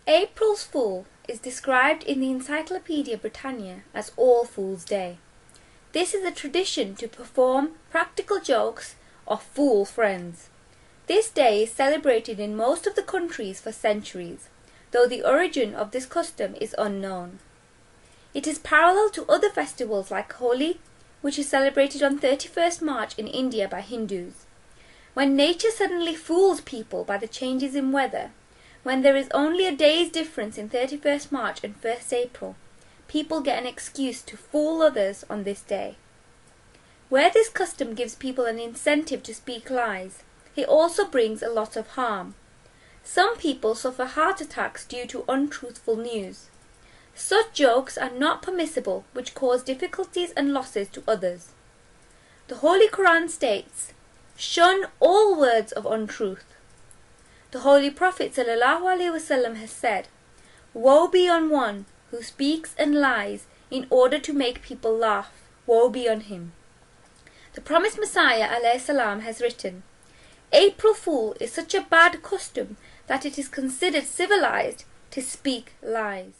April's Fool is described in the Encyclopaedia Britannica as All Fool's Day. This is a tradition to perform practical jokes or fool friends. This day is celebrated in most of the countries for centuries, though the origin of this custom is unknown. It is parallel to other festivals like Holi, which is celebrated on 31st March in India by Hindus. When nature suddenly fools people by the changes in weather, when there is only a day's difference in 31st March and 1st April, people get an excuse to fool others on this day. Where this custom gives people an incentive to speak lies, it also brings a lot of harm. Some people suffer heart attacks due to untruthful news. Such jokes are not permissible, which cause difficulties and losses to others. The Holy Quran states, "Shun all words of untruth." The Holy Prophet ﷺ has said, "Woe be on one who speaks and lies in order to make people laugh. Woe be on him." The promised Messiah ﷺ has written, "April Fool is such a bad custom that it is considered civilized to speak lies."